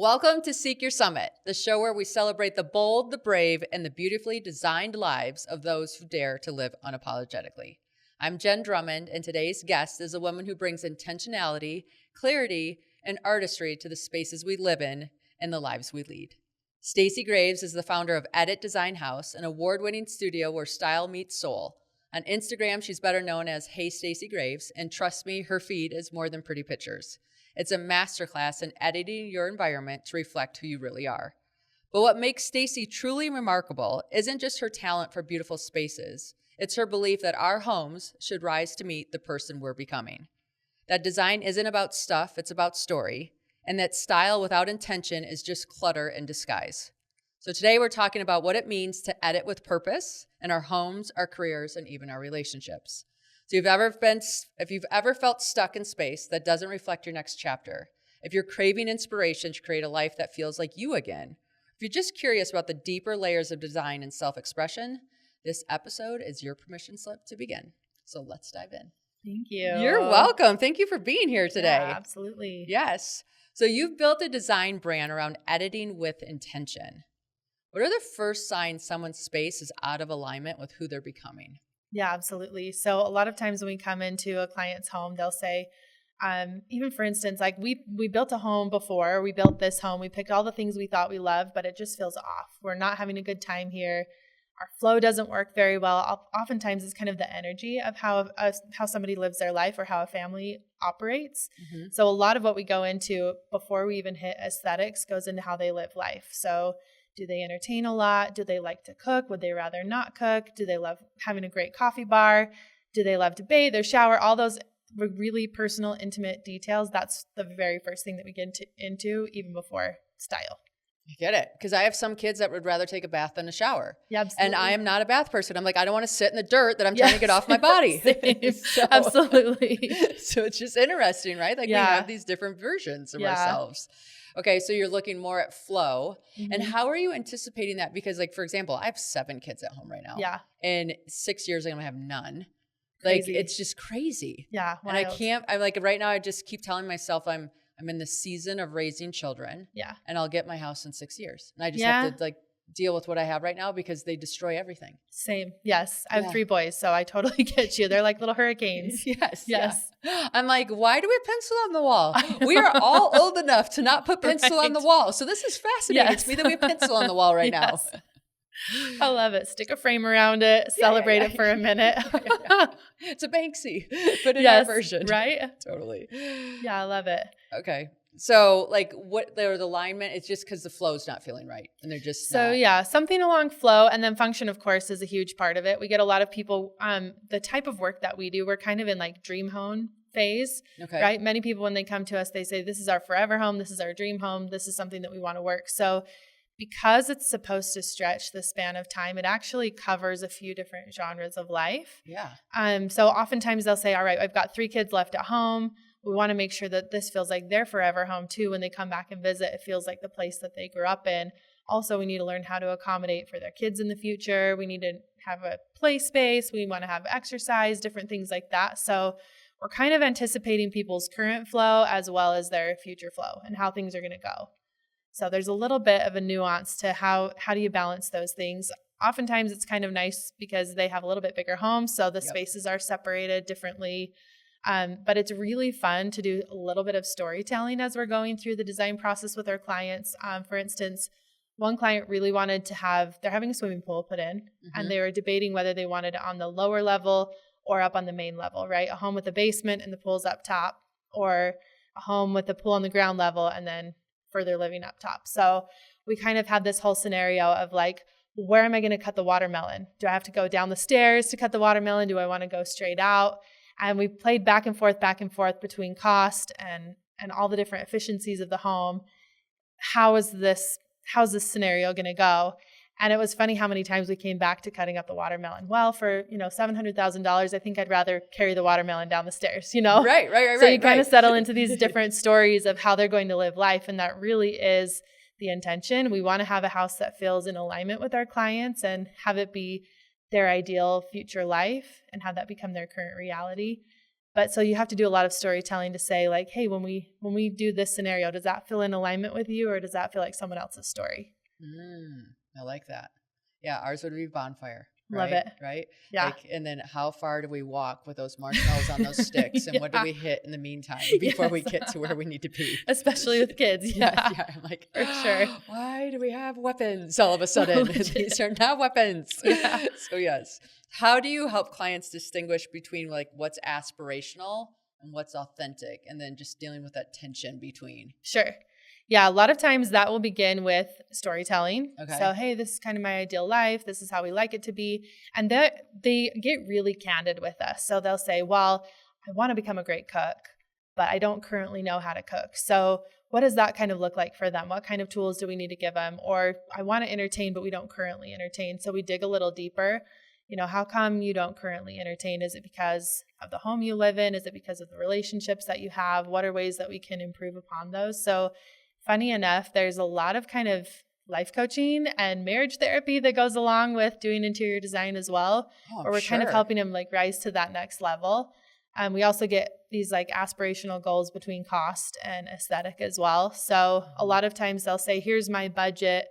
Welcome to Seek Your Summit, the show where we celebrate the bold, the brave, and the beautifully designed lives of those who dare to live unapologetically. I'm Jenn Drummond, and today's guest is a woman who brings intentionality, clarity, and artistry to the spaces we live in and the lives we lead. Stacie Graves is the founder of Edit Design House, an award-winning studio where style meets soul. On Instagram, she's better known as Hey Stacie Graves, and trust me, her feed is more than pretty pictures. It's a masterclass in editing your environment to reflect who you really are. But what makes Stacie truly remarkable isn't just her talent for beautiful spaces. It's her belief that our homes should rise to meet the person we're becoming. That design isn't about stuff, it's about story. And that style without intention is just clutter in disguise. So today we're talking about what it means to edit with purpose in our homes, our careers, and even our relationships. So if you've ever felt stuck in space that doesn't reflect your next chapter, if you're craving inspiration to create a life that feels like you again, if you're just curious about the deeper layers of design and self-expression, this episode is your permission slip to begin. So let's dive in. Thank you. You're welcome. Thank you for being here today. Yeah, absolutely. Yes. So you've built a design brand around editing with intention. What are the first signs someone's space is out of alignment with who they're becoming? Yeah, absolutely. So a lot of times when we come into a client's home, they'll say, even for instance, like we built a home before, we built this home, we picked all the things we thought we loved, but it just feels off. We're not having a good time here. Our flow doesn't work very well. Oftentimes it's kind of the energy of how somebody lives their life or how a family operates. Mm-hmm. So a lot of what we go into before we even hit aesthetics goes into how they live life. So do they entertain a lot? Do they like to cook? Would they rather not cook? Do they love having a great coffee bar? Do they love to bathe or shower? All those really personal, intimate details. That's the very first thing that we get into even before style. I get it. Because I have some kids that would rather take a bath than a shower. Yeah, absolutely. And I am not a bath person. I'm like, I don't want to sit in the dirt that I'm trying to get off my body. So, absolutely. So it's just interesting, right? Like we have these different versions of ourselves. Okay, so you're looking more at flow. Mm-hmm. And how are you anticipating that? Because like, for example, I have 7 kids at home right now. Yeah. In 6 years, I'm going to have none. Crazy. Like, it's just crazy. Yeah. Wild. And I'm like, right now, I just keep telling myself I'm in the season of raising children. Yeah. And I'll get my house in 6 years. And I just have to like deal with what I have right now because they destroy everything. Same. Yes. I have 3 boys, so I totally get you. They're like little hurricanes. Yes. Yeah. I'm like, why do we have pencil on the wall? We are all old enough to not put pencil on the wall. So this is fascinating to me that we have pencil on the wall right now. I love it. Stick a frame around it. Celebrate it for a minute. It's a Banksy, but in our version. Right? Totally. Yeah, I love it. Okay. So like what the alignment, it's just because the flow's not feeling right. And they're just something along flow, and then function, of course, is a huge part of it. We get a lot of people, the type of work that we do, we're kind of in like dream home phase, right? Many people, when they come to us, they say, this is our forever home. This is our dream home. This is something that we want to work. So because it's supposed to stretch the span of time, it actually covers a few different genres of life. Yeah. So oftentimes they'll say, all right, I've got 3 kids left at home. We want to make sure that this feels like their forever home too. When they come back and visit, it feels like the place that they grew up in. Also, we need to learn how to accommodate for their kids in the future. We need to have a play space. We want to have exercise, different things like that. So we're kind of anticipating people's current flow as well as their future flow and how things are going to go. So there's a little bit of a nuance to how do you balance those things. Oftentimes it's kind of nice because they have a little bit bigger homes, so the spaces are separated differently. But it's really fun to do a little bit of storytelling as we're going through the design process with our clients. For instance, one client really wanted to they're having a swimming pool put in, and they were debating whether they wanted it on the lower level or up on the main level, right? A home with a basement and the pool's up top, or a home with a pool on the ground level and then further living up top. So we kind of had this whole scenario of like, where am I going to cut the watermelon? Do I have to go down the stairs to cut the watermelon? Do I want to go straight out? And we played back and forth between cost and all the different efficiencies of the home. How's this scenario going to go? And it was funny how many times we came back to cutting up the watermelon. Well, for, $700,000, I think I'd rather carry the watermelon down the stairs, Right. So you kind of settle into these different stories of how they're going to live life. And that really is the intention. We want to have a house that feels in alignment with our clients and have it be their ideal future life and have that become their current reality. But so you have to do a lot of storytelling to say like, hey, when we do this scenario, does that feel in alignment with you, or does that feel like someone else's story? I like that. Yeah, ours would be bonfire. Love right? it. Right? Yeah. Like, and then how far do we walk with those marshmallows on those sticks? And what do we hit in the meantime before we get to where we need to be? Especially with kids. Yeah. Yeah. I'm like, for sure. Why do we have weapons all of a sudden? These are not weapons. Yeah. So yes. How do you help clients distinguish between like what's aspirational and what's authentic, and then just dealing with that tension between? Sure. Yeah, a lot of times that will begin with storytelling. Okay. So, hey, this is kind of my ideal life. This is how we like it to be. And that they get really candid with us. So they'll say, well, I want to become a great cook, but I don't currently know how to cook. So what does that kind of look like for them? What kind of tools do we need to give them? Or I want to entertain, but we don't currently entertain. So we dig a little deeper. How come you don't currently entertain? Is it because of the home you live in? Is it because of the relationships that you have? What are ways that we can improve upon those? So funny enough, there's a lot of kind of life coaching and marriage therapy that goes along with doing interior design as well, where we're kind of helping them like rise to that next level. We also get these like aspirational goals between cost and aesthetic as well. So a lot of times they'll say, here's my budget.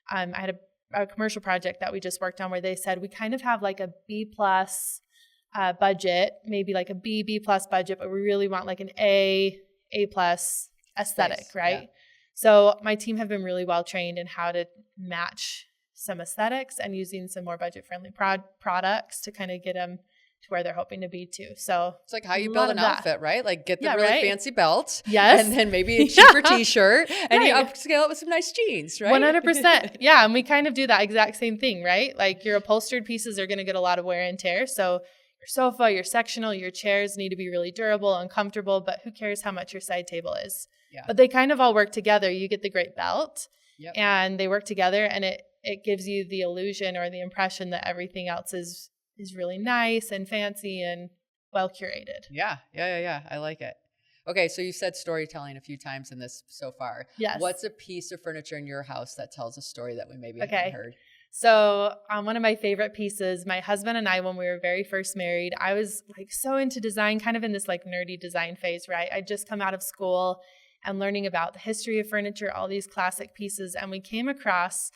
I had a commercial project that we just worked on where they said we kind of have like a B+ budget, maybe like a B+ budget, but we really want like an A+ aesthetic, right? Yeah. So my team have been really well trained in how to match some aesthetics and using some more budget-friendly products to kind of get them to where they're hoping to be too. So it's like how you build an outfit, right? Like get the really fancy belt. Yes. And then maybe a cheaper t-shirt and you upscale it with some nice jeans, right? 100%. Yeah. And we kind of do that exact same thing, right? Like your upholstered pieces are going to get a lot of wear and tear. So your sofa, your sectional, your chairs need to be really durable and comfortable, but who cares how much your side table is? Yeah. But they kind of all work together. You get the great belt and they work together, and it gives you the illusion or the impression that everything else is really nice and fancy and well curated. Yeah. I like it. Okay, so you said storytelling a few times in this so far. Yes. What's a piece of furniture in your house that tells a story that we maybe haven't heard? So one of my favorite pieces, my husband and I, when we were very first married, I was like so into design, kind of in this like nerdy design phase, right? I'd just come out of school and learning about the history of furniture, all these classic pieces. And we came across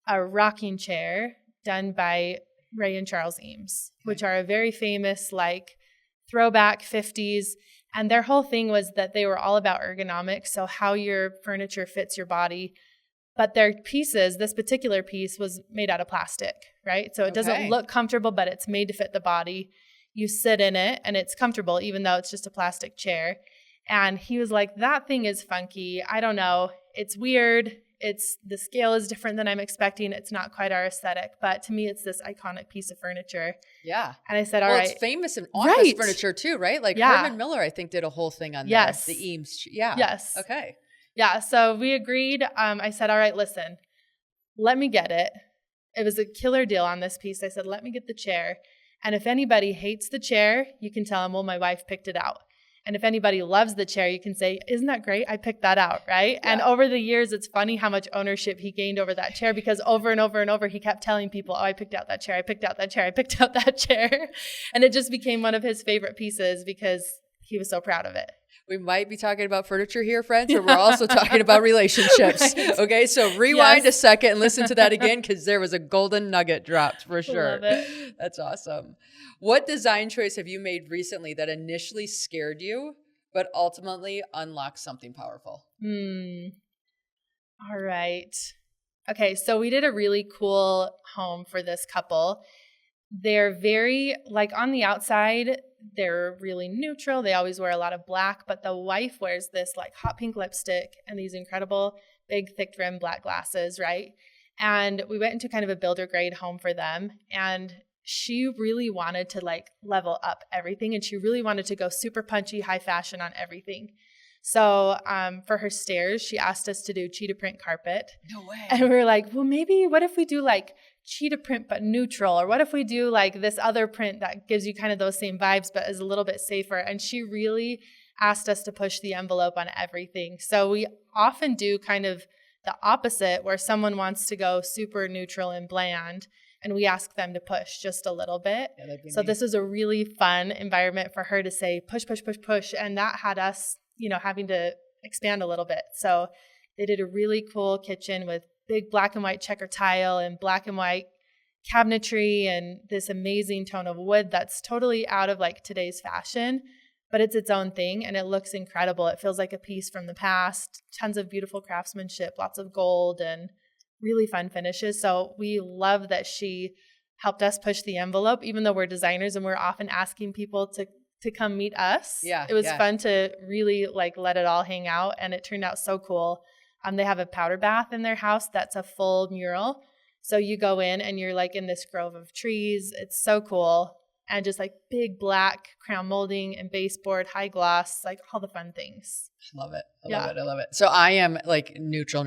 a rocking chair done by Ray and Charles Eames, which are a very famous like throwback 50s. And their whole thing was that they were all about ergonomics, so how your furniture fits your body. But their pieces, this particular piece was made out of plastic, right? So it doesn't look comfortable, but it's made to fit the body. You sit in it and it's comfortable, even though it's just a plastic chair. And he was like, that thing is funky. I don't know. It's weird. The scale is different than I'm expecting. It's not quite our aesthetic, but to me, it's this iconic piece of furniture. Yeah. And I said, all right. It's famous in office furniture too, right? Like Herman Miller, I think, did a whole thing on there. The Eames. Yeah. Yes. Okay. Yeah. So we agreed. I said, all right, listen, let me get it. It was a killer deal on this piece. I said, let me get the chair. And if anybody hates the chair, you can tell them, well, my wife picked it out. And if anybody loves the chair, you can say, isn't that great? I picked that out, right? Yeah. And over the years, it's funny how much ownership he gained over that chair, because over and over and over, he kept telling people, oh, I picked out that chair. I picked out that chair. I picked out that chair. And it just became one of his favorite pieces because he was so proud of it. We might be talking about furniture here, friends, but we're also talking about relationships. Right. Okay, so rewind a second and listen to that again, because there was a golden nugget dropped for sure. Love it. That's awesome. What design choice have you made recently that initially scared you, but ultimately unlocked something powerful? All right. Okay, so we did a really cool home for this couple. They're very, like on the outside, they're really neutral. They always wear a lot of black, but the wife wears this like hot pink lipstick and these incredible big thick rim black glasses, right? And we went into kind of a builder grade home for them, and she really wanted to like level up everything, and she really wanted to go super punchy, high fashion on everything. So for her stairs, she asked us to do cheetah print carpet. No way. And we were like, well, maybe what if we do like cheetah print but neutral, or what if we do like this other print that gives you kind of those same vibes but is a little bit safer? And she really asked us to push the envelope on everything. So we often do kind of the opposite, where someone wants to go super neutral and bland, and we ask them to push just a little bit. Yeah, that'd be So me. this was a really fun environment for her to say, push, push, push, push. And that had us, having to expand a little bit. So they did a really cool kitchen with big black and white checker tile and black and white cabinetry and this amazing tone of wood that's totally out of like today's fashion, but it's its own thing and it looks incredible. It feels like a piece from the past, tons of beautiful craftsmanship, lots of gold and really fun finishes. So we love that she helped us push the envelope, even though we're designers and we're often asking people to come meet us. Yeah, it was yeah. fun to really like let it all hang out, and it turned out so cool. They have a powder bath in their house that's a full mural. So you go in and you're like in this grove of trees. It's so cool. And just like big black crown molding and baseboard, high gloss, like all the fun things. I love it. I love it. So I am like neutral.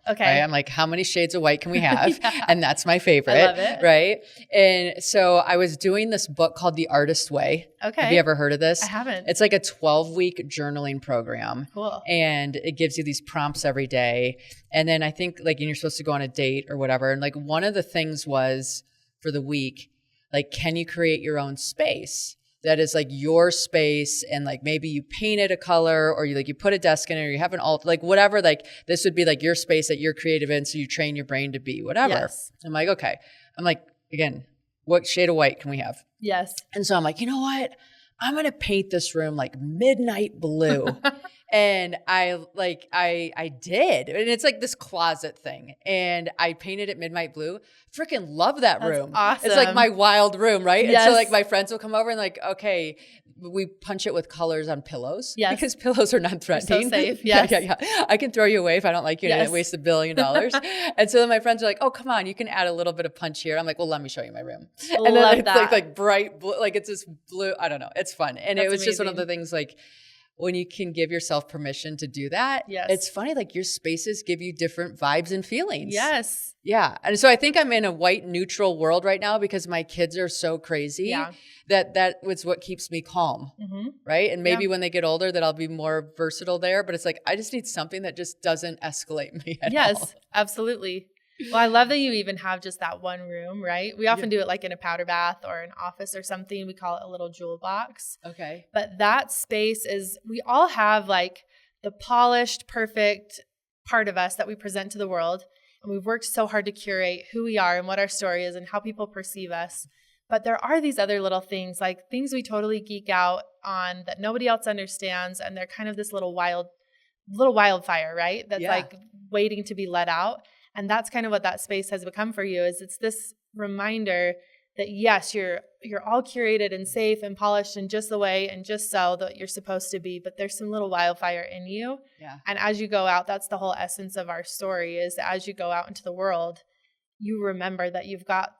Okay. Right? I'm like, how many shades of white can we have? Yeah. And that's my favorite. I love it. Right. And so I was doing this book called The Artist Way. Okay. Have you ever heard of this? I haven't. It's like a 12-week journaling program. Cool. And it gives you these prompts every day. And then I think like you're supposed to go on a date or whatever. And like one of the things was for the week, like, can you create your own space that is like your space, and like maybe you paint it a color, or you put a desk in it, or you have an alt, like whatever, like this would be like your space that you're creative in, so you train your brain to be whatever. Yes. I'm like, okay. I'm like, again, what shade of white can we have? Yes. And so I'm like, you know what? I'm going to paint this room like midnight blue. And I did. And it's like this closet thing. And I painted it midnight blue. Freaking love that room. Awesome. It's like my wild room, right? Yes. And so like my friends will come over and like, okay, we punch it with colors on pillows. Yes. Because pillows are non-threatening. So safe. Yes. Yeah. I can throw you away if I don't like you and Yes. it wastes $1 billion. And so then my friends are like, oh, come on, you can add a little bit of punch here. I'm like, well, let me show you my room. And then Love it's that. like bright blue, like it's this blue, I don't know. It's fun. And That's it was just one of amazing. the things like, when you can give yourself permission to do that, Yes. it's funny, like your spaces give you different vibes and feelings. Yes. Yeah. And so I think I'm in a white neutral world right now because my kids are so crazy Yeah. that was what keeps me calm. Mm-hmm. Right. And maybe Yeah. when they get older that I'll be more versatile there. But it's like, I just need something that just doesn't escalate me at all. Yes, absolutely. Well, I love that you even have just that one room, right? We often do it like in a powder bath or an office or something. We call it a little jewel box. Okay. But that space is, we all have like the polished, perfect part of us that we present to the world. And we've worked so hard to curate who we are and what our story is and how people perceive us. But there are these other little things, like things we totally geek out on that nobody else understands. And they're kind of this little wildfire, right? That's like waiting to be let out. And that's kind of what that space has become for you, is it's this reminder that yes, you're all curated and safe and polished and just the way and just so that you're supposed to be, but there's some little wildfire in you. Yeah. And as you go out, that's the whole essence of our story, is as you go out into the world, you remember that you've got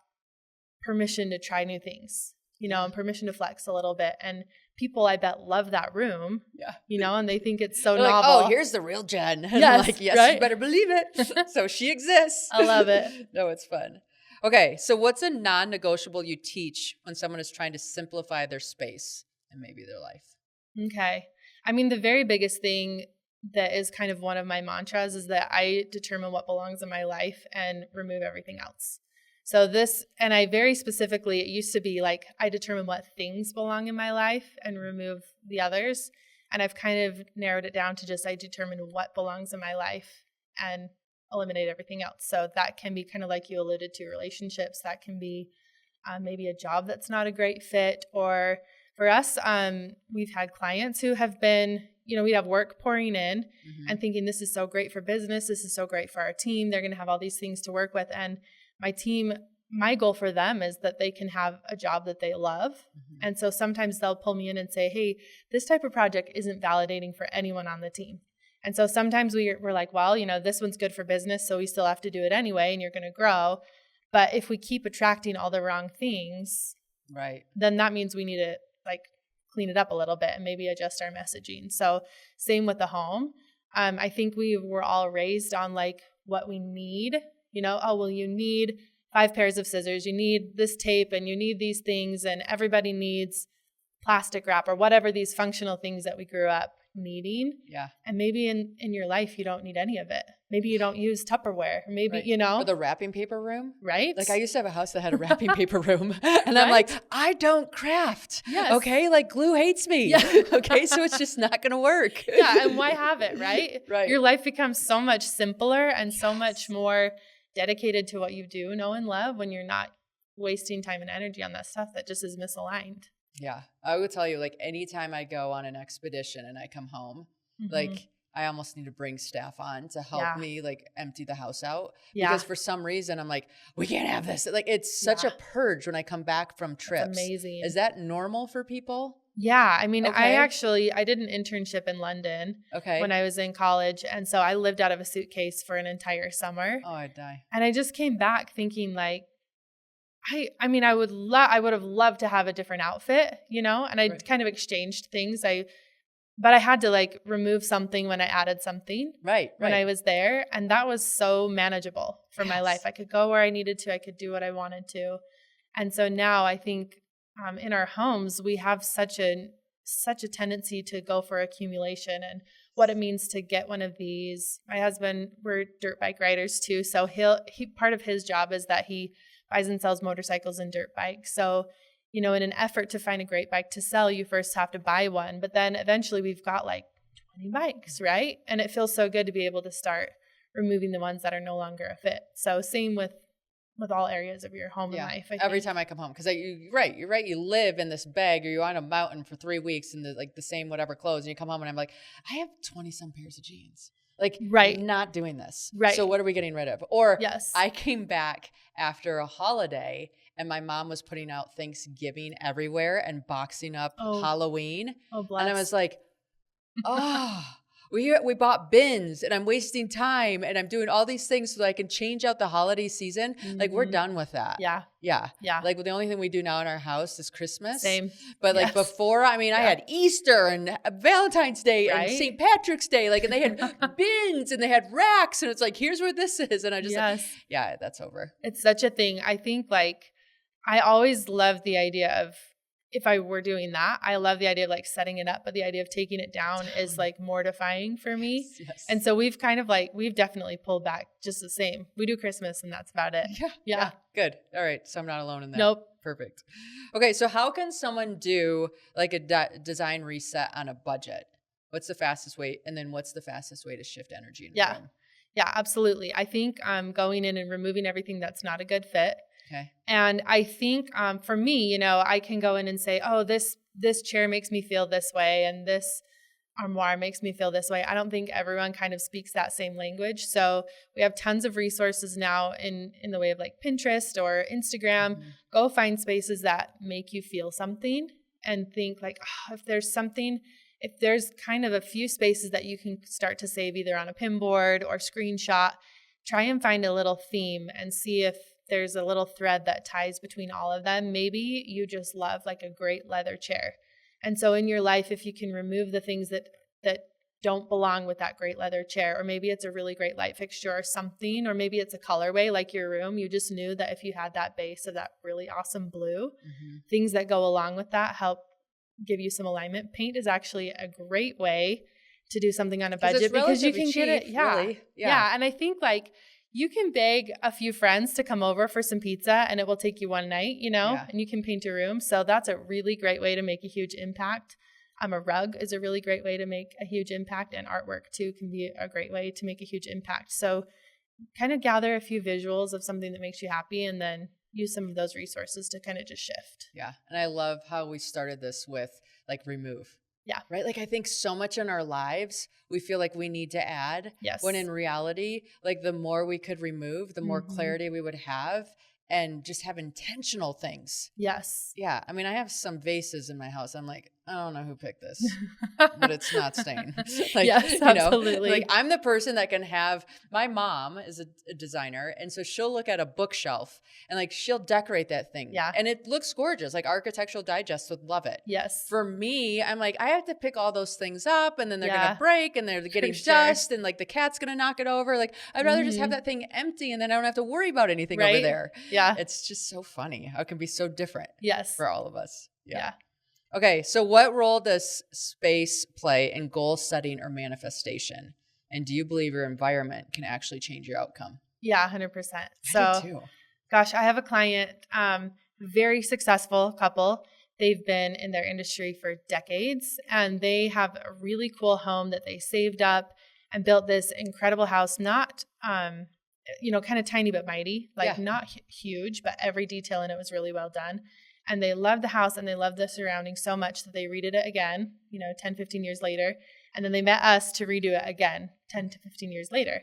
permission to try new things, and permission to flex a little bit. And people, I bet, love that room, and they think it's so They're novel. like, oh, here's the real Jen. And Yes, I'm like, yes, right? you better believe it. So she exists. I love it. No, it's fun. Okay, so what's a non-negotiable you teach when someone is trying to simplify their space and maybe their life? Okay. I mean, the very biggest thing that is kind of one of my mantras is that I determine what belongs in my life and remove everything else. So and I very specifically, it used to be like, I determine what things belong in my life and remove the others. And I've kind of narrowed it down to just, I determine what belongs in my life and eliminate everything else. So that can be kind of like you alluded to, relationships. That can be maybe a job that's not a great fit. Or for us, we've had clients who have been, we'd have work pouring in and thinking, this is so great for business. This is so great for our team. They're going to have all these things to work with. And my goal for them is that they can have a job that they love. And so sometimes they'll pull me in and say, hey, this type of project isn't validating for anyone on the team. And so sometimes we're like, well, this one's good for business, so we still have to do it anyway, and you're going to grow. But if we keep attracting all the wrong things, right, then that means we need to clean it up a little bit and maybe adjust our messaging. So same with the home. I think we were all raised on what we need. You need 5 pairs of scissors, you need this tape, and you need these things, and everybody needs plastic wrap or whatever these functional things that we grew up needing. Yeah. And maybe in your life, you don't need any of it. Maybe you don't use Tupperware. Maybe, Or the wrapping paper room. Right? Like I used to have a house that had a wrapping paper room and I'm like, I don't craft. Yes. Okay. Like glue hates me. Yeah. Okay. So it's just not going to work. Yeah. And why have it? Right. Right. Your life becomes so much simpler and so much more dedicated to what you do, know and love when you're not wasting time and energy on that stuff that just is misaligned. Yeah. I would tell you, like, anytime I go on an expedition and I come home, like, I almost need to bring staff on to help me, like, empty the house out. Yeah. Because for some reason, I'm like, we can't have this. Like, it's such a purge when I come back from trips. That's amazing. Is that normal for people? Yeah. I mean, I did an internship in London when I was in college. And so I lived out of a suitcase for an entire summer. Oh, I'd die. And I just came back thinking like, I mean, I would have loved to have a different outfit, you know, and I kind of exchanged things. But I had to like remove something when I added something when I was there. And that was so manageable for my life. I could go where I needed to. I could do what I wanted to. And so now I think in our homes, we have such a tendency to go for accumulation and what it means to get one of these. My husband, we're dirt bike riders too. So he part of his job is that he buys and sells motorcycles and dirt bikes. So, you know, in an effort to find a great bike to sell, you first have to buy one. But then eventually we've got like 20 bikes, right? And it feels so good to be able to start removing the ones that are no longer a fit. So same with all areas of your home and life. Every time I come home. Because you're right. You live in this bag or you're on a mountain for 3 weeks in the same whatever clothes. And you come home and I'm like, I have 20 some pairs of jeans. Like, not doing this. Right. So what are we getting rid of? Or yes. I came back after a holiday and my mom was putting out Thanksgiving everywhere and boxing up Halloween. Oh, bless. And I was like, we bought bins and I'm wasting time and I'm doing all these things so that I can change out the holiday season. Like we're done with that. Yeah. Yeah. Yeah. Like the only thing we do now in our house is Christmas. Same. But like before, I mean, I had Easter and Valentine's Day and St. Patrick's Day, like, and they had bins and they had racks and it's like, here's where this is. And I just like, yeah, that's over. It's such a thing. I think like, I always loved the idea of, if I were doing that, I love the idea of like setting it up, but the idea of taking it down is like mortifying for me. Yes. And so we've definitely pulled back just the same. We do Christmas and that's about it. Yeah. Good. All right. So I'm not alone in that. Nope. Perfect. Okay. So how can someone do like a design reset on a budget? What's the fastest way? And then what's the fastest way to shift energy in a room? Yeah, absolutely. I think going in and removing everything that's not a good fit. Okay. And I think for me, you know, I can go in and say, oh, this chair makes me feel this way and this armoire makes me feel this way. I don't think everyone kind of speaks that same language. So we have tons of resources now in the way of like Pinterest or Instagram. Go find spaces that make you feel something and think like, if there's kind of a few spaces that you can start to save either on a pin board or screenshot, try and find a little theme and see if there's a little thread that ties between all of them. Maybe you just love like a great leather chair. And so in your life, if you can remove the things that don't belong with that great leather chair, or maybe it's a really great light fixture or something, or maybe it's a colorway like your room. You just knew that if you had that base of that really awesome blue, things that go along with that help give you some alignment. Paint is actually a great way to do something on a budget because you can get it. Really. Yeah. And I think like, you can beg a few friends to come over for some pizza and it will take you one night, you know, and you can paint your room. So that's a really great way to make a huge impact. A rug is a really great way to make a huge impact, and artwork too can be a great way to make a huge impact. So kind of gather a few visuals of something that makes you happy and then use some of those resources to kind of just shift. Yeah. And I love how we started this with like remove. Yeah. Right. Like I think so much in our lives, we feel like we need to add. Yes. When in reality, like the more we could remove, the more clarity we would have and just have intentional things. Yes. Yeah. I mean, I have some vases in my house. I'm like, I don't know who picked this, but it's not staying. Like, yes, absolutely. Like I'm the person that can have, my mom is a designer. And so she'll look at a bookshelf and like, she'll decorate that thing. Yeah. And it looks gorgeous. Like Architectural Digest would love it. Yes. For me, I'm like, I have to pick all those things up and then they're going to break and they're getting dust and like the cat's going to knock it over. Like I'd rather just have that thing empty and then I don't have to worry about anything over there. Yeah. It's just so funny how it can be so different. Yes. For all of us. Yeah. Okay, so what role does space play in goal setting or manifestation? And do you believe your environment can actually change your outcome? Yeah, 100%. I So, do too. gosh, I have a client, very successful couple. They've been in their industry for decades, and they have a really cool home that they saved up and built this incredible house. Not, kind of tiny but mighty, like Yeah. not huge, but every detail in it was really well done. And they loved the house and they loved the surroundings so much that they redid it again, 10, 15 years later. And then they met us to redo it again 10 to 15 years later.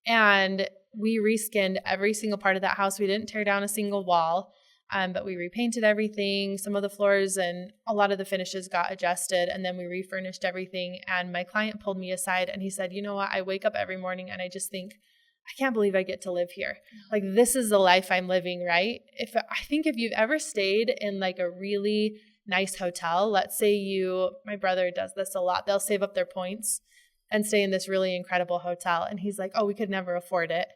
And we reskinned every single part of that house. We didn't tear down a single wall, but we repainted everything. Some of the floors and a lot of the finishes got adjusted, and then we refurnished everything. And my client pulled me aside and he said, you know what? I wake up every morning and I just think, I can't believe I get to live here. Like, this is the life I'm living, right? I think if you've ever stayed in like a really nice hotel, let's say my brother does this a lot. They'll save up their points and stay in this really incredible hotel. And he's like, oh, we could never afford it.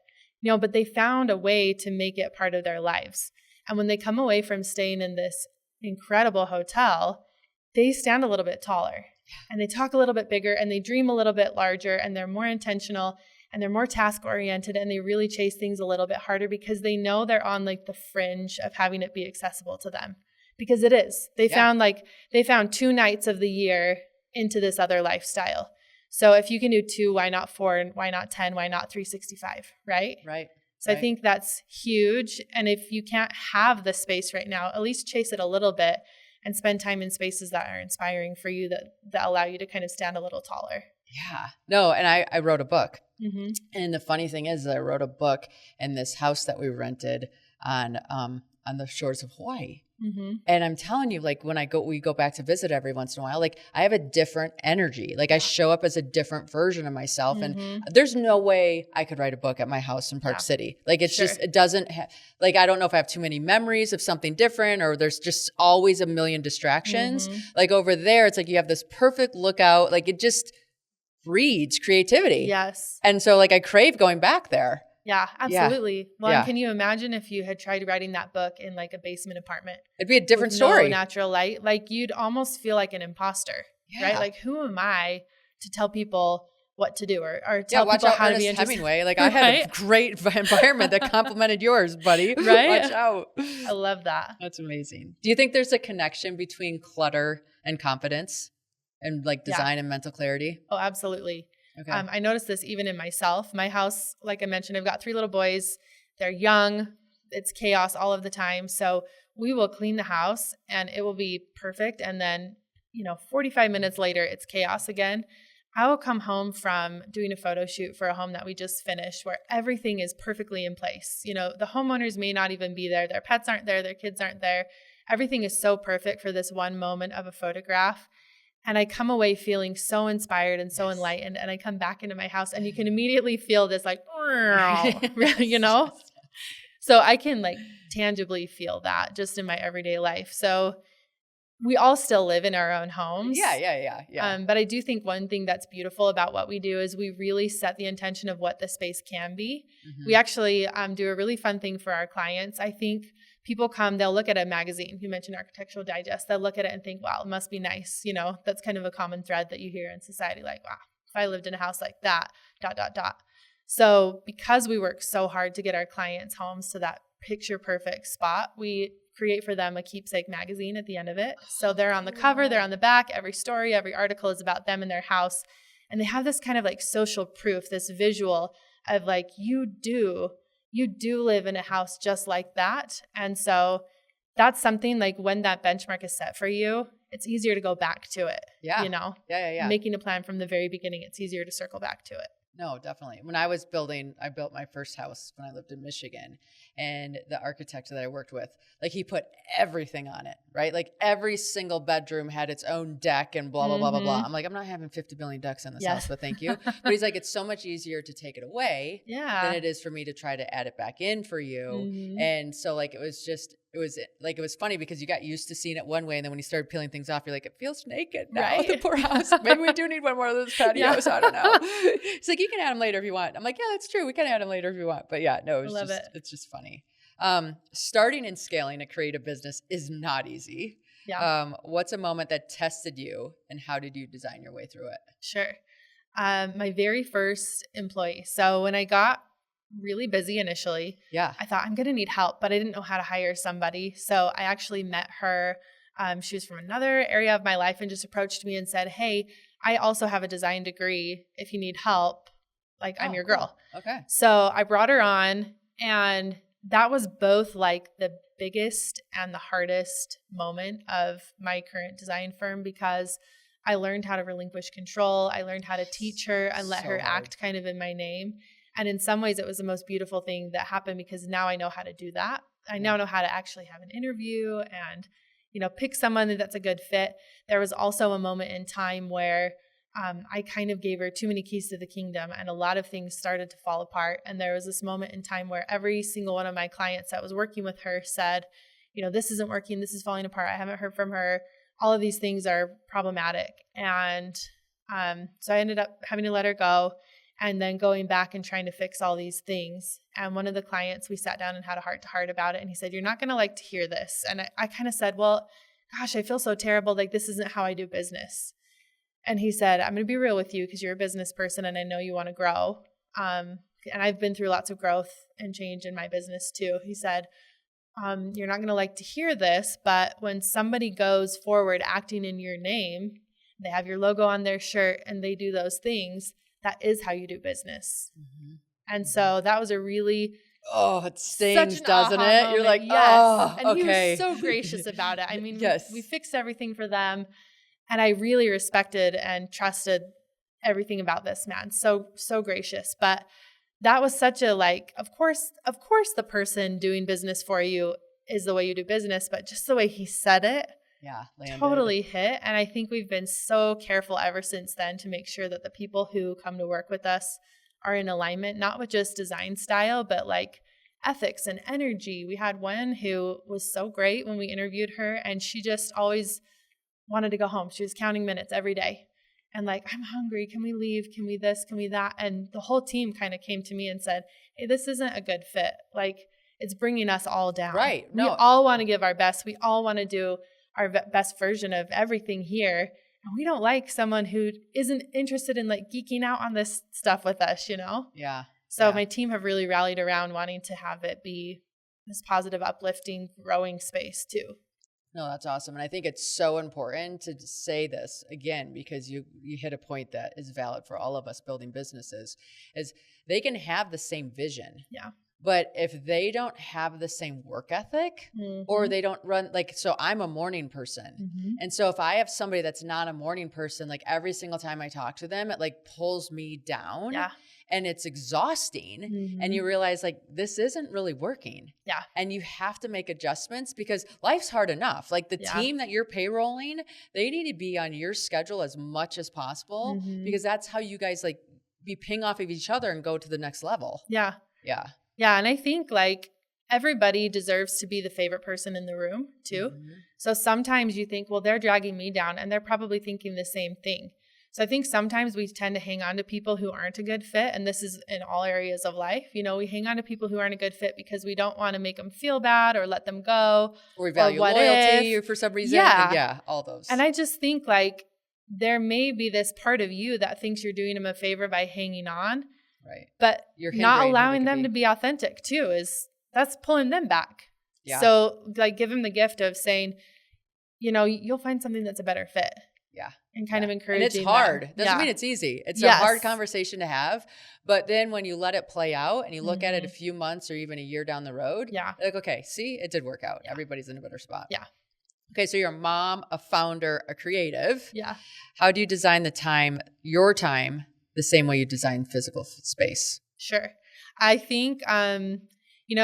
But they found a way to make it part of their lives. And when they come away from staying in this incredible hotel, they stand a little bit taller and they talk a little bit bigger and they dream a little bit larger and they're more intentional and they're more task oriented and they really chase things a little bit harder because they know they're on like the fringe of having it be accessible to them, because it is. They found 2 nights of the year into this other lifestyle. So if you can do 2, why not 4? And why not 10? Why not 365? Right? Right. So I think that's huge. And if you can't have the space right now, at least chase it a little bit and spend time in spaces that are inspiring for you, that allow you to kind of stand a little taller. Yeah. No, and I wrote a book. Mm-hmm. And the funny thing is I wrote a book in this house that we rented on the shores of Hawaii. Mm-hmm. And I'm telling you, like, when we go back to visit every once in a while, like, I have a different energy. Like, I show up as a different version of myself. Mm-hmm. And there's no way I could write a book at my house in Park City. Like, it's just, it doesn't like, I don't know if I have too many memories of something different, or there's just always a million distractions. Mm-hmm. Like, over there, it's like you have this perfect lookout. Like, it just breeds creativity. Yes. And so, like, I crave going back there. Yeah, absolutely. Yeah. Well, Yeah. and can you imagine if you had tried writing that book in like a basement apartment? It'd be a different with story. No natural light. Like, you'd almost feel like an imposter, right? Like, who am I to tell people what to do or tell watch people out, how to Ernest be interested? Hemingway. Like, I had a great environment that complemented yours, buddy. Right? Watch out. I love that. That's amazing. Do you think there's a connection between clutter and confidence and like design and mental clarity? Oh, absolutely. Okay. I noticed this even in myself. My house, like I mentioned, I've got 3 little boys. They're young. It's chaos all of the time. So we will clean the house and it will be perfect. And then, 45 minutes later, it's chaos again. I will come home from doing a photo shoot for a home that we just finished where everything is perfectly in place. The homeowners may not even be there. Their pets aren't there. Their kids aren't there. Everything is so perfect for this one moment of a photograph. And I come away feeling so inspired and so enlightened. And I come back into my house and you can immediately feel this like, So I can like tangibly feel that just in my everyday life. So we all still live in our own homes. Yeah. But I do think one thing that's beautiful about what we do is we really set the intention of what the space can be. Mm-hmm. We actually do a really fun thing for our clients. I think people come, they'll look at a magazine. You mentioned Architectural Digest. They'll look at it and think, wow, it must be nice. That's kind of a common thread that you hear in society. Like, wow, if I lived in a house like that, ... So because we work so hard to get our clients' homes to that picture perfect spot, we create for them a keepsake magazine at the end of it. So they're on the cover, they're on the back. Every story, every article is about them and their house. And they have this kind of like social proof, this visual of like, you do live in a house just like that. And so that's something like when that benchmark is set for you, it's easier to go back to it. Yeah. Yeah. Making a plan from the very beginning, it's easier to circle back to it. No, definitely. When I was I built my first house when I lived in Michigan, and the architect that I worked with, like, he put everything on it, right? Like, every single bedroom had its own deck and blah, blah, blah, blah, blah. I'm like, I'm not having 50 billion decks in this house, but thank you. But he's like, it's so much easier to take it away than it is for me to try to add it back in for you. Mm-hmm. And so like, it was funny because you got used to seeing it one way. And then when you started peeling things off, you're like, it feels naked now, right? The poor house. Maybe we do need one more of those patios. I don't know. It's like, you can add them later if you want. I'm like, yeah, that's true. We can add them later if you want. But yeah, no, it's just funny. Starting and scaling a creative business is not easy. Yeah. What's a moment that tested you, and how did you design your way through it? Sure. My very first employee. So when I got really busy initially, Yeah. I thought I'm going to need help, but I didn't know how to hire somebody. So I actually met her. She was from another area of my life and just approached me and said, "Hey, I also have a design degree. If you need help, like I'm your girl." Cool. Okay. So I brought her on, and that was both like the biggest and the hardest moment of my current design firm, because I learned how to relinquish control. I learned how to teach her and let her act kind of in my name. And in some ways, it was the most beautiful thing that happened, because now I know how to do that. I now know how to actually have an interview and, pick someone that's a good fit. There was also a moment in time where I kind of gave her too many keys to the kingdom, and a lot of things started to fall apart. And there was this moment in time where every single one of my clients that was working with her said, this isn't working. This is falling apart. I haven't heard from her. All of these things are problematic. And so I ended up having to let her go, and then going back and trying to fix all these things. And one of the clients, we sat down and had a heart-to-heart about it. And he said, "You're not going to like to hear this." And I kind of said, "Well, gosh, I feel so terrible. Like, this isn't how I do business." And he said, "I'm going to be real with you, because you're a business person and I know you want to grow. And I've been through lots of growth and change in my business too." He said, "You're not going to like to hear this, but when somebody goes forward acting in your name, they have your logo on their shirt and they do those things, that is how you do business." Mm-hmm. And so that was a really it stings, doesn't it? Moment. You're like, yes. And okay. He was so gracious about it. I mean, yes. we fixed everything for them, and I really respected and trusted everything about this man. So gracious. But that was such a of course the person doing business for you is the way you do business, but just the way he said it, totally hit. And I think we've been so careful ever since then to make sure that the people who come to work with us are in alignment, not with just design style, but like ethics and energy. We had one who was so great when we interviewed her, and she just always wanted to go home. She was counting minutes every day and like, "I'm hungry. Can we leave? Can we this? Can we that?" And the whole team kind of came to me and said, "Hey, this isn't a good fit. Like, it's bringing us all down." Right. No. We all want to give our best. We all want to do our best version of everything here. And we don't like someone who isn't interested in like geeking out on this stuff with us, Yeah. So my team have really rallied around wanting to have it be this positive, uplifting, growing space too. No, that's awesome. And I think it's so important to say this again, because you hit a point that is valid for all of us building businesses, is they can have the same vision. Yeah. But if they don't have the same work ethic, mm-hmm. or they don't run, so I'm a morning person. Mm-hmm. And so if I have somebody that's not a morning person, like every single time I talk to them, it like pulls me down. Yeah. And it's exhausting. Mm-hmm. And you realize like, this isn't really working. Yeah. And you have to make adjustments, because life's hard enough. Like the team that you're payrolling, they need to be on your schedule as much as possible, mm-hmm. because that's how you guys like be ping off of each other and go to the next level. Yeah. Yeah. Yeah. And I think like everybody deserves to be the favorite person in the room too. Mm-hmm. So sometimes you think, well, they're dragging me down, and they're probably thinking the same thing. So I think sometimes we tend to hang on to people who aren't a good fit. And this is in all areas of life. We hang on to people who aren't a good fit because we don't want to make them feel bad or let them go. Or we value loyalty or for some reason. Yeah. Yeah, all those. And I just think like there may be this part of you that thinks you're doing them a favor by hanging on. Right. But you're not allowing them to be authentic too, that's pulling them back. Yeah. So like give them the gift of saying, you'll find something that's a better fit. Yeah. And kind of encouraging. And it's hard. Doesn't mean it's easy. It's a hard conversation to have. But then when you let it play out and you look at it a few months or even a year down the road, like, okay, see, it did work out. Yeah. Everybody's in a better spot. Yeah. Okay. So you're a mom, a founder, a creative. Yeah. How do you design your time, the same way you design physical space? Sure. I think,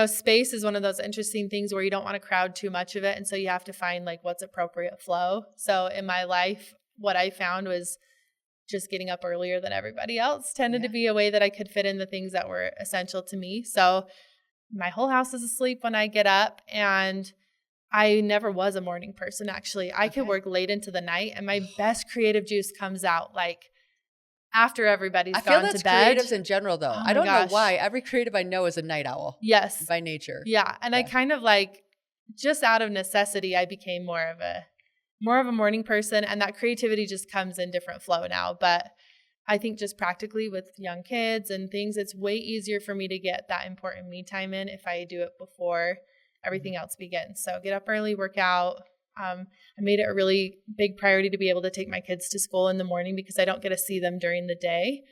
space is one of those interesting things where you don't want to crowd too much of it. And so you have to find like what's appropriate flow. So in my life, what I found was just getting up earlier than everybody else tended to be a way that I could fit in the things that were essential to me. So my whole house is asleep when I get up, and I never was a morning person. Actually, I could work late into the night, and my best creative juice comes out like after everybody's gone to bed. I feel that's creatives in general, though. I don't know why. Every creative I know is a night owl. Yes. By nature. Yeah. And I kind of like, just out of necessity, I became more of a more of a morning person, and that creativity just comes in different flow now. But I think just practically with young kids and things, it's way easier for me to get that important me time in if I do it before everything else begins. So get up early, work out. I made it a really big priority to be able to take my kids to school in the morning because I don't get to see them during the day.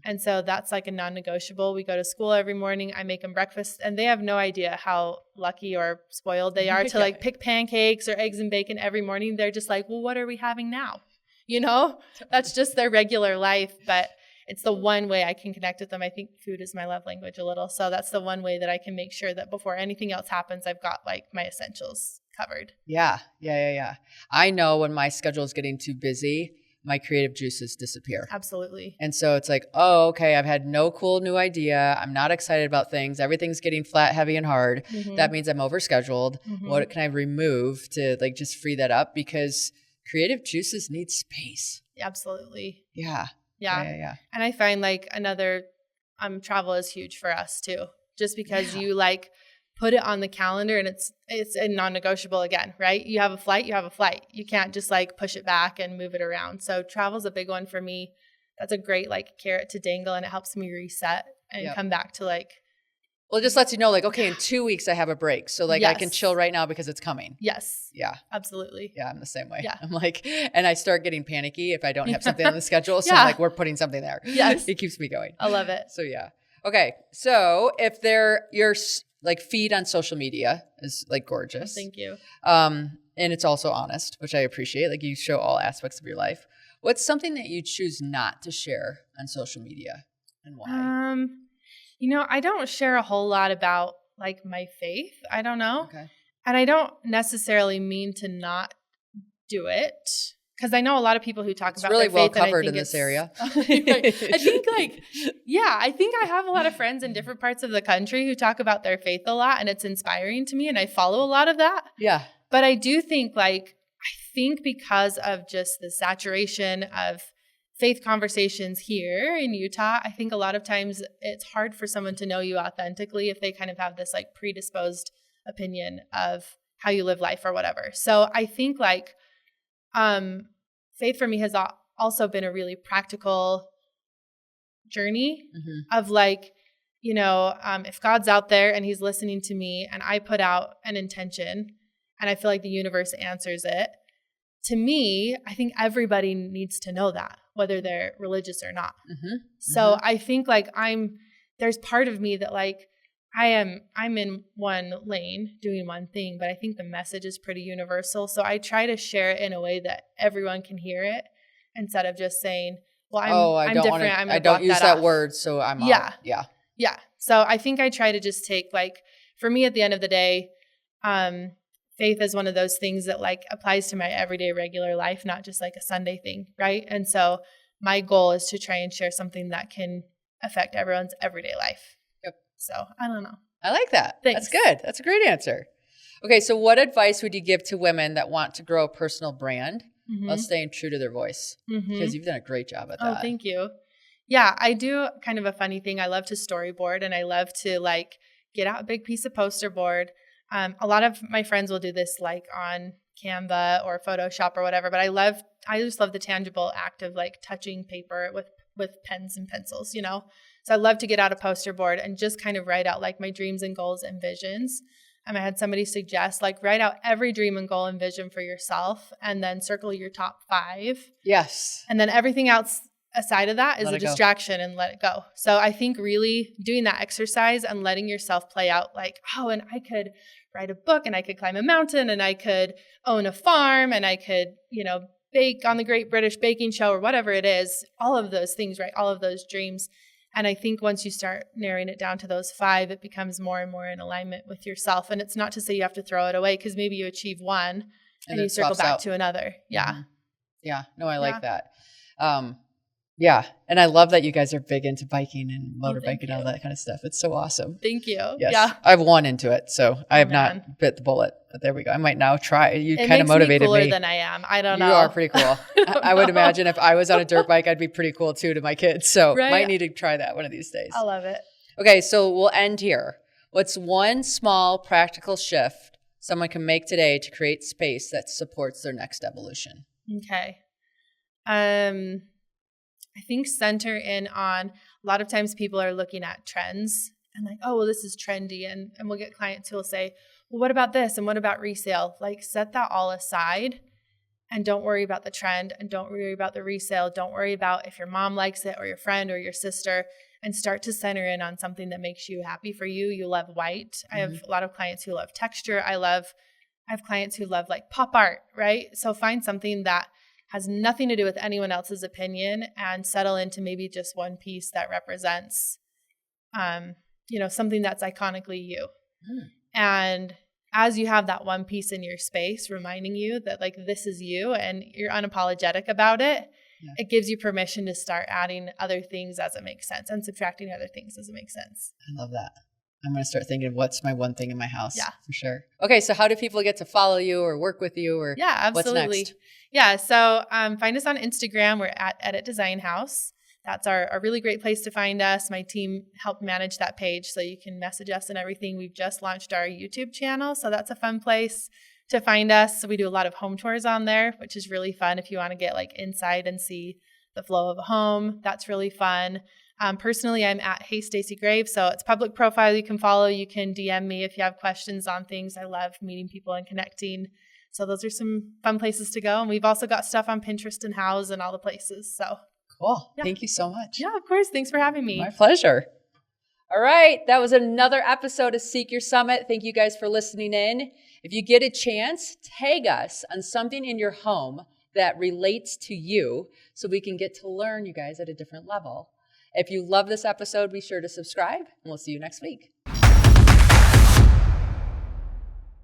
And so that's like a non-negotiable. We go to school every morning. I make them breakfast, and they have no idea how lucky or spoiled they are to like pick pancakes or eggs and bacon every morning. They're just like, well, what are we having now? You know, that's just their regular life, but it's the one way I can connect with them. I think food is my love language a little. So that's the one way that I can make sure that before anything else happens, I've got like my essentials covered. Yeah. I know when my schedule is getting too busy, my creative juices disappear. Absolutely. And so it's like, oh, okay, I've had no cool new idea. I'm not excited about things. Everything's getting flat, heavy, and hard. That means I'm overscheduled. What can I remove to like just free that up? Because creative juices need space. Absolutely. Yeah. And I find like travel is huge for us too, just because you like put it on the calendar and it's a non-negotiable again, right? You have a flight. You can't just like push it back and move it around. So travel's a big one for me. That's a great like carrot to dangle, and it helps me reset and come back to like. Well, it just lets you know like, okay, in 2 weeks I have a break. So like I can chill right now because it's coming. Yes. Yeah. Absolutely. Yeah, I'm the same way. Yeah. I'm like, and I start getting panicky if I don't have something on the schedule. So I'm like, we're putting something there. Yes. It keeps me going. I love it. So yeah. Okay. So if your like feed on social media is like gorgeous. Thank you. And it's also honest, which I appreciate. Like you show all aspects of your life. What's something that you choose not to share on social media, and why? You know, I don't share a whole lot about like my faith. I don't know. Okay. And I don't necessarily mean to not do it, because I know a lot of people who talk about really their faith, well covered in this area. I think I think I have a lot of friends in different parts of the country who talk about their faith a lot, and it's inspiring to me, and I follow a lot of that. Yeah. But I do think I think because of just the saturation of faith conversations here in Utah, I think a lot of times it's hard for someone to know you authentically if they kind of have this like predisposed opinion of how you live life or whatever. So I think faith for me has also been a really practical journey of like, you know, if God's out there and he's listening to me and I put out an intention and I feel like the universe answers it, to me, I think everybody needs to know that, whether they're religious or not. So I think there's part of me that like, I'm in one lane doing one thing, but I think the message is pretty universal. So I try to share it in a way that everyone can hear it instead of just saying, well, I'm different. I don't use that word. So I'm out. Yeah. So I think I try to just take like, for me at the end of the day, faith is one of those things that like applies to my everyday regular life, not just like a Sunday thing. Right. And so my goal is to try and share something that can affect everyone's everyday life. So I don't know. I like that. Thanks. That's good. That's a great answer. Okay. So what advice would you give to women that want to grow a personal brand while staying true to their voice? Because you've done a great job at that. Oh, thank you. Yeah. I do kind of a funny thing. I love to storyboard, and I love to like get out a big piece of poster board. A lot of my friends will do this like on Canva or Photoshop or whatever, but I just love the tangible act of like touching paper with pens and pencils, you know? So I love to get out a poster board and just kind of write out like my dreams and goals and visions. I had somebody suggest like write out every dream and goal and vision for yourself and then circle your top 5. Yes. And then everything else aside of that is a distraction and let it go. So I think really doing that exercise and letting yourself play out like, oh, and I could write a book and I could climb a mountain and I could own a farm and I could, you know, bake on the Great British Baking Show or whatever it is, all of those things, right? All of those dreams. And I think once you start narrowing it down to those 5, it becomes more and more in alignment with yourself. And it's not to say you have to throw it away because maybe you achieve one and you circle back to another. Yeah. Yeah. No, I like that. Yeah. And I love that you guys are big into biking and motorbiking and all that kind of stuff. It's so awesome. Thank you. Yes. Yeah. I've won into it. So I have not bit the bullet, but there we go. I might now try. You kind of motivated me. It makes me cooler than I am. I don't know. You are pretty cool. I would imagine if I was on a dirt bike, I'd be pretty cool too to my kids. So might need to try that one of these days. I love it. Okay. So we'll end here. What's one small practical shift someone can make today to create space that supports their next evolution? Okay. I think center in on, a lot of times people are looking at trends and like, oh, well, this is trendy. And we'll get clients who will say, well, what about this? And what about resale? Like, set that all aside and don't worry about the trend and don't worry about the resale. Don't worry about if your mom likes it or your friend or your sister, and start to center in on something that makes you happy for you. You love white. I have a lot of clients who love texture. I have clients who love like pop art, right? So find something that has nothing to do with anyone else's opinion and settle into maybe just one piece that represents, something that's iconically you. And as you have that one piece in your space reminding you that like this is you and you're unapologetic about it, it gives you permission to start adding other things as it makes sense and subtracting other things as it makes sense. I love that. I'm going to start thinking, what's my one thing in my house? Yeah. For sure. Okay, so how do people get to follow you or work with you, or absolutely. what's next? Yeah, so find us on Instagram. We're at Edit Design House. That's our really great place to find us. My team helped manage that page, so you can message us and everything. We've just launched our YouTube channel, so that's a fun place to find us. So we do a lot of home tours on there, which is really fun if you want to get like inside and see the flow of a home. That's really fun. Personally, I'm at Hey Stacie Graves, so it's public profile you can follow. You can DM me if you have questions on things. I love meeting people and connecting. So those are some fun places to go. And we've also got stuff on Pinterest and Houzz and all the places. So cool. Yeah. Thank you so much. Yeah, of course. Thanks for having me. My pleasure. All right. That was another episode of Seek Your Summit. Thank you guys for listening in. If you get a chance, tag us on something in your home that relates to you so we can get to learn you guys at a different level. If you love this episode, be sure to subscribe, and we'll see you next week.